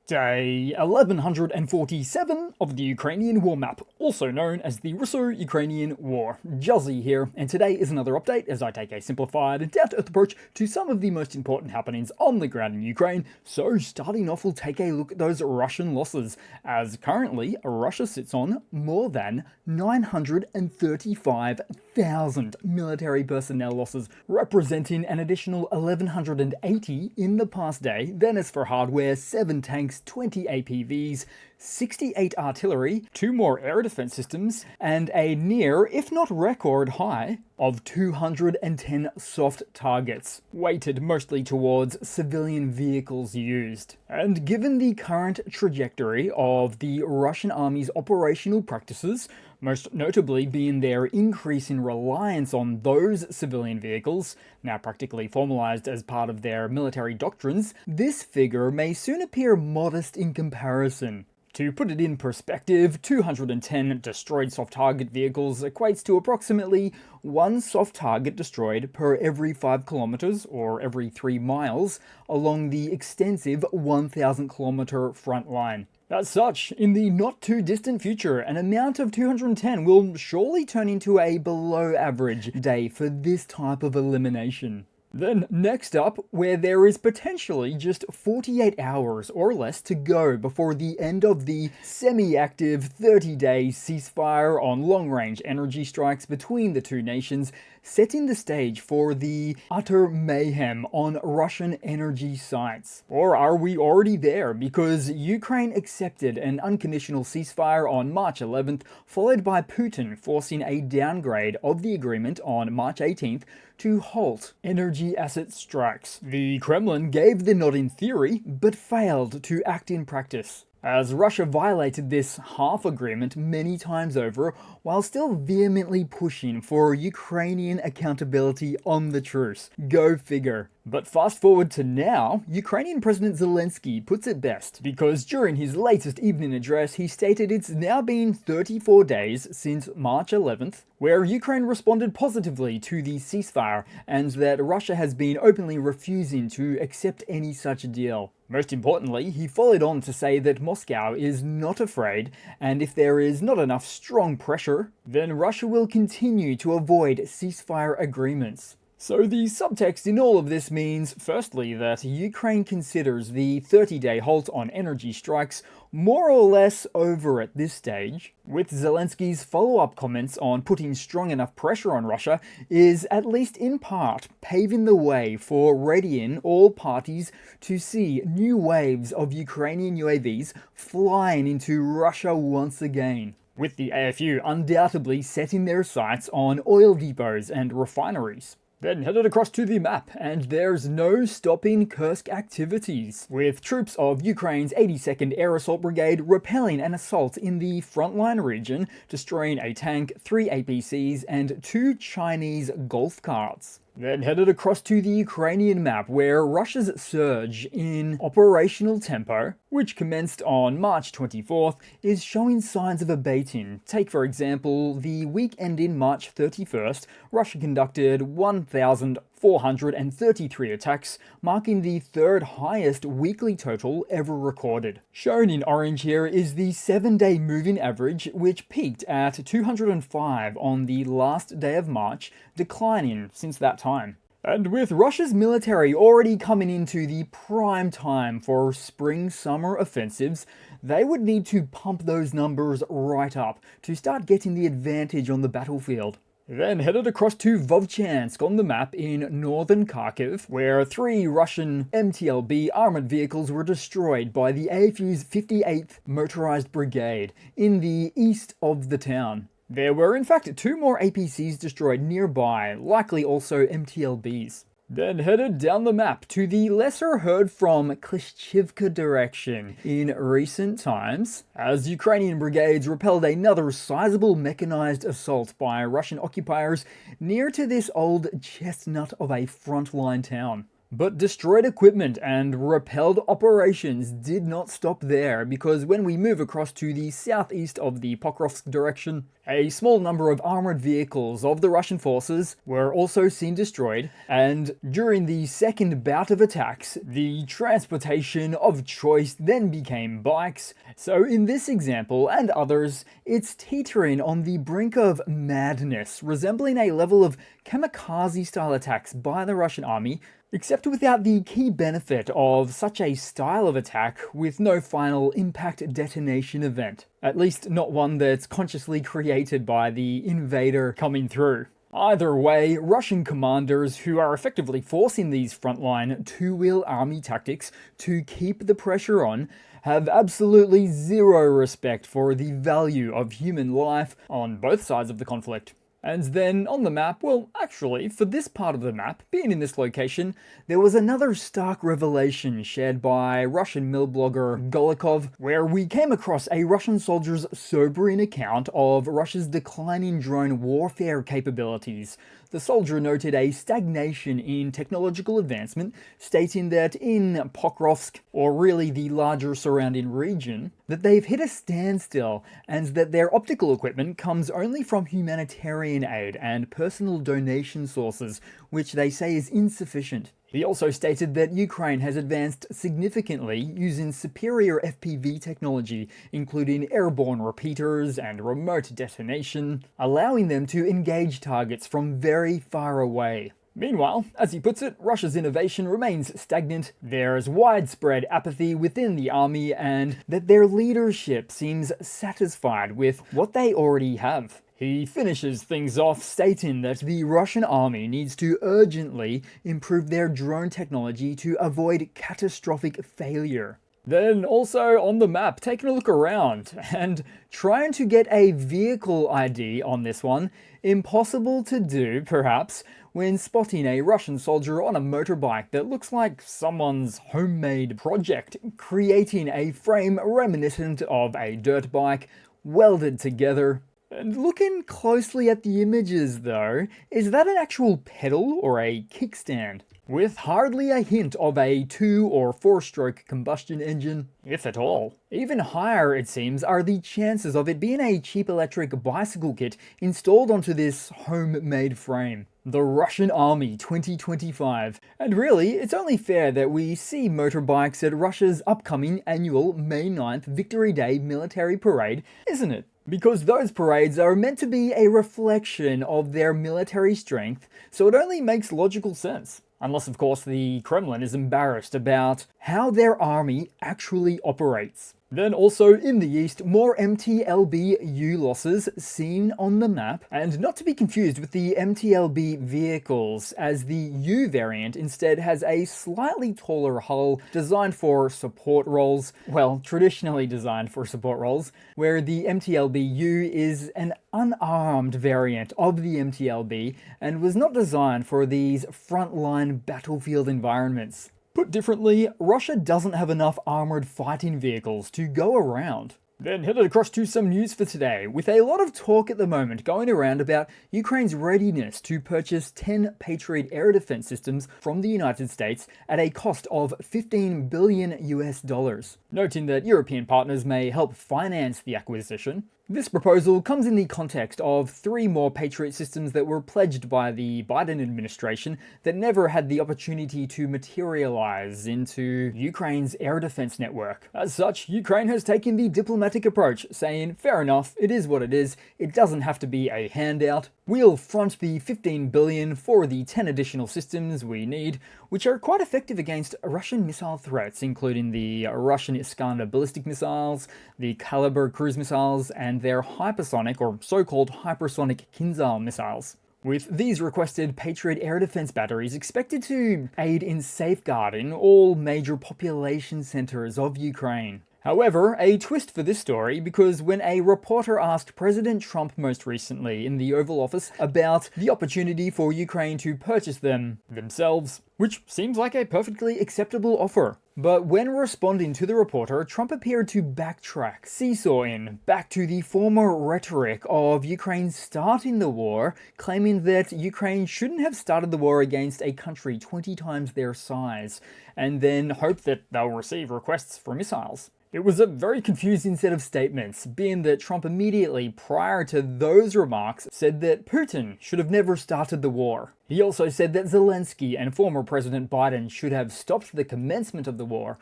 Day 1147 of the Ukrainian War Map, also known as the Russo-Ukrainian War. Juzzie here, and today is another update as I take a simplified and down-to-earth approach to some of the most important happenings on the ground in Ukraine. So starting off, we'll take a look at those Russian losses, as currently Russia sits on more than 935,000 military personnel losses, representing an additional 1,180 in the past day. Then as for hardware, 7 tanks, 20 APVs, 68 artillery, 2 more air defense systems, and a near, if not record high, of 210 soft targets, weighted mostly towards civilian vehicles used. And given the current trajectory of the Russian army's operational practices, most notably being their increase in reliance on those civilian vehicles, now practically formalized as part of their military doctrines, this figure may soon appear modest in comparison. To put it in perspective, 210 destroyed soft target vehicles equates to approximately 1 soft target destroyed per every 5 kilometers or every 3 miles along the extensive 1,000 kilometer front line. As such, in the not too distant future, an amount of 210 will surely turn into a below average day for this type of elimination. Then next up, where there is potentially just 48 hours or less to go before the end of the semi-active 30-day ceasefire on long-range energy strikes between the two nations, setting the stage for the utter mayhem on Russian energy sites. Or are we already there? Because Ukraine accepted an unconditional ceasefire on March 11th, followed by Putin forcing a downgrade of the agreement on March 18th to halt energy asset strikes. The Kremlin gave the nod in theory, but failed to act in practice, as Russia violated this half agreement many times over, while still vehemently pushing for Ukrainian accountability on the truce. Go figure. But fast forward to now, Ukrainian President Zelensky puts it best, because during his latest evening address, he stated it's now been 34 days since March 11th, where Ukraine responded positively to the ceasefire, and that Russia has been openly refusing to accept any such deal. Most importantly, he followed on to say that Moscow is not afraid, and if there is not enough strong pressure, then Russia will continue to avoid ceasefire agreements. So the subtext in all of this means, firstly, that Ukraine considers the 30-day halt on energy strikes more or less over at this stage, with Zelensky's follow-up comments on putting strong enough pressure on Russia is, at least in part, paving the way for readying all parties to see new waves of Ukrainian UAVs flying into Russia once again, with the AFU undoubtedly setting their sights on oil depots and refineries. Then headed across to the map, and there's no stopping Kursk activities, with troops of Ukraine's 82nd Air Assault Brigade repelling an assault in the frontline region, destroying a tank, 3 APCs, and 2 Chinese golf carts. Then headed across to the Ukrainian map, where Russia's surge in operational tempo, which commenced on March 24th, is showing signs of abating. Take, for example, the week ending March 31st, Russia conducted 1,433 attacks, marking the 3rd highest weekly total ever recorded. Shown in orange here is the 7-day moving average, which peaked at 205 on the last day of March, declining since that time. And with Russia's military already coming into the prime time for spring-summer offensives, they would need to pump those numbers right up to start getting the advantage on the battlefield. Then headed across to Vovchansk on the map in northern Kharkiv, where 3 Russian MTLB armored vehicles were destroyed by the AFU's 58th Motorized Brigade in the east of the town. There were in fact 2 more APCs destroyed nearby, likely also MTLBs. Then headed down the map to the lesser heard from Klishchivka direction in recent times, as Ukrainian brigades repelled another sizable mechanized assault by Russian occupiers near to this old chestnut of a frontline town. But destroyed equipment and repelled operations did not stop there, because when we move across to the southeast of the Pokrovsk direction, a small number of armored vehicles of the Russian forces were also seen destroyed, and during the second bout of attacks, the transportation of choice then became bikes. So in this example, and others, it's teetering on the brink of madness, resembling a level of kamikaze-style attacks by the Russian army, except without the key benefit of such a style of attack with no final impact detonation event. At least not one that's consciously created by the invader coming through. Either way, Russian commanders who are effectively forcing these frontline two-wheel army tactics to keep the pressure on have absolutely zero respect for the value of human life on both sides of the conflict. And then on the map, well, actually, for this part of the map, being in this location, there was another stark revelation shared by Russian mill blogger Golikov, where we came across a Russian soldier's sobering account of Russia's declining drone warfare capabilities. The soldier noted a stagnation in technological advancement, stating that in Pokrovsk, or really the larger surrounding region, that they've hit a standstill and that their optical equipment comes only from humanitarian aid and personal donation sources, which they say is insufficient. He also stated that Ukraine has advanced significantly using superior FPV technology, including airborne repeaters and remote detonation, allowing them to engage targets from very far away. Meanwhile, as he puts it, Russia's innovation remains stagnant, there's widespread apathy within the army, and that their leadership seems satisfied with what they already have. He finishes things off stating that the Russian army needs to urgently improve their drone technology to avoid catastrophic failure. Then also on the map, taking a look around and trying to get a vehicle ID on this one, impossible to do perhaps, when spotting a Russian soldier on a motorbike that looks like someone's homemade project, creating a frame reminiscent of a dirt bike, welded together. And looking closely at the images though, is that an actual pedal or a kickstand? With hardly a hint of a 2 or 4-stroke combustion engine, if at all. Even higher, it seems, are the chances of it being a cheap electric bicycle kit installed onto this homemade frame. The Russian Army 2025. And really, it's only fair that we see motorbikes at Russia's upcoming annual May 9th Victory Day military parade, isn't it? Because those parades are meant to be a reflection of their military strength, so it only makes logical sense. Unless, of course, the Kremlin is embarrassed about how their army actually operates. Then also in the east, more MTLB-U losses seen on the map, and not to be confused with the MTLB vehicles, as the U variant instead has a slightly taller hull designed for support roles, well, traditionally designed for support roles, where the MTLB-U is an unarmed variant of the MTLB and was not designed for these frontline battlefield environments. Put differently, Russia doesn't have enough armored fighting vehicles to go around. Then headed across to some news for today, with a lot of talk at the moment going around about Ukraine's readiness to purchase 10 Patriot air defense systems from the United States at a cost of $15 billion US, noting that European partners may help finance the acquisition. This proposal comes in the context of 3 more Patriot systems that were pledged by the Biden administration that never had the opportunity to materialize into Ukraine's air defense network. As such, Ukraine has taken the diplomatic approach, saying, fair enough, it is what it is, it doesn't have to be a handout. We'll front the $15 billion for the 10 additional systems we need, which are quite effective against Russian missile threats, including the Russian Iskander ballistic missiles, the Kalibr cruise missiles, and their hypersonic or so-called hypersonic Kinzhal missiles. With these requested Patriot air defense batteries expected to aid in safeguarding all major population centers of Ukraine. However, a twist for this story, because when a reporter asked President Trump most recently in the Oval Office about the opportunity for Ukraine to purchase them themselves, which seems like a perfectly acceptable offer, But when responding to the reporter, Trump appeared to backtrack, seesawing back to the former rhetoric of Ukraine starting the war, claiming that Ukraine shouldn't have started the war against a country 20 times their size, and then hope that they'll receive requests for missiles. It was a very confusing set of statements, being that Trump immediately prior to those remarks said that Putin should have never started the war. He also said that Zelensky and former President Biden should have stopped the commencement of the war.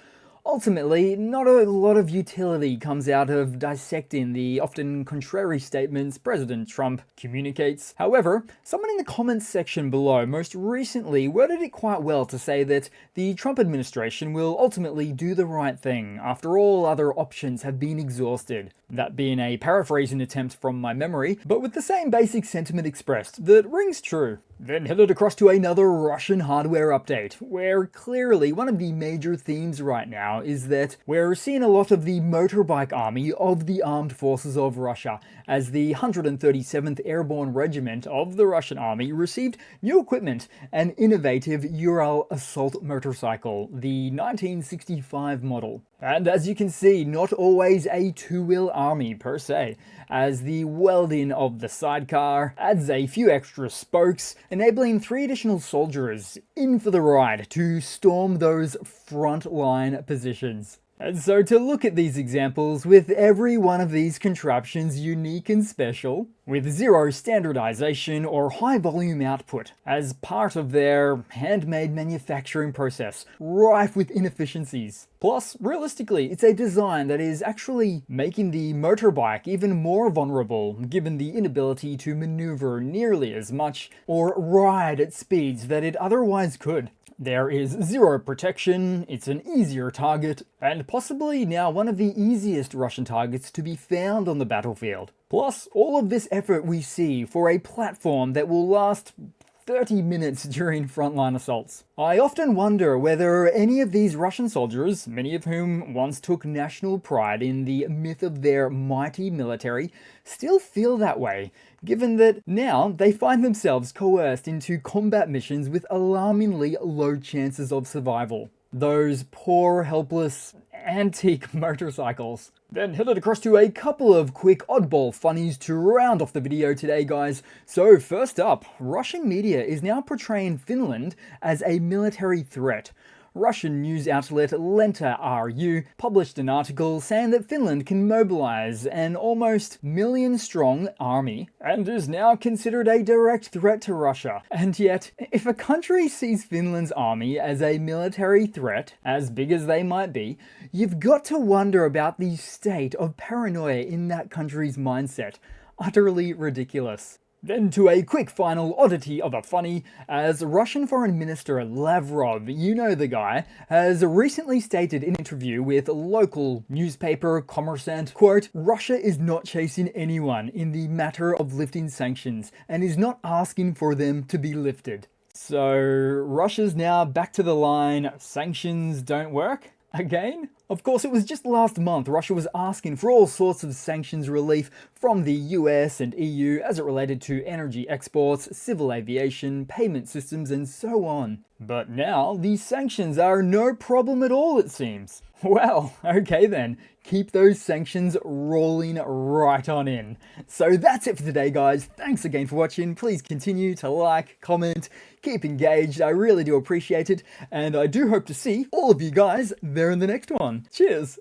Ultimately, not a lot of utility comes out of dissecting the often contrary statements President Trump communicates. However, someone in the comments section below most recently worded it quite well to say that the Trump administration will ultimately do the right thing after all other options have been exhausted. That being a paraphrasing attempt from my memory, but with the same basic sentiment expressed that rings true. Then headed across to another Russian hardware update, where clearly one of the major themes right now is that we're seeing a lot of the motorbike army of the armed forces of Russia, as the 137th Airborne Regiment of the Russian Army received new equipment, an innovative Ural assault motorcycle, the 1965 model. And as you can see, not always a two-wheel army per se, as the welding of the sidecar adds a few extra spokes, enabling 3 additional soldiers in for the ride to storm those front line positions. And so to look at these examples, with every one of these contraptions unique and special, with zero standardization or high volume output, as part of their handmade manufacturing process, rife with inefficiencies. Plus, realistically, it's a design that is actually making the motorbike even more vulnerable, given the inability to maneuver nearly as much or ride at speeds that it otherwise could. There is zero protection, it's an easier target, and possibly now one of the easiest Russian targets to be found on the battlefield. Plus, all of this effort we see for a platform that will last 30 minutes during frontline assaults. I often wonder whether any of these Russian soldiers, many of whom once took national pride in the myth of their mighty military, still feel that way, given that now they find themselves coerced into combat missions with alarmingly low chances of survival. Those poor, helpless, antique motorcycles. Then headed across to a couple of quick oddball funnies to round off the video today, guys. So first up, Russian media is now portraying Finland as a military threat. Russian news outlet Lenta RU published an article saying that Finland can mobilize an almost million-strong army and is now considered a direct threat to Russia. And yet, if a country sees Finland's army as a military threat, as big as they might be, you've got to wonder about the state of paranoia in that country's mindset. Utterly ridiculous. Then to a quick final oddity of a funny, as Russian Foreign Minister Lavrov, you know the guy, has recently stated in an interview with local newspaper Kommersant, quote, "Russia is not chasing anyone in the matter of lifting sanctions and is not asking for them to be lifted." So Russia's now back to the line, sanctions don't work? Again? Of course, it was just last month Russia was asking for all sorts of sanctions relief from the US and EU as it related to energy exports, civil aviation, payment systems, and so on. But now, these sanctions are no problem at all, it seems. Well, okay then. Keep those sanctions rolling right on in. So that's it for today, guys. Thanks again for watching. Please continue to like, comment, keep engaged. I really do appreciate it. And I do hope to see all of you guys there in the next one. Cheers!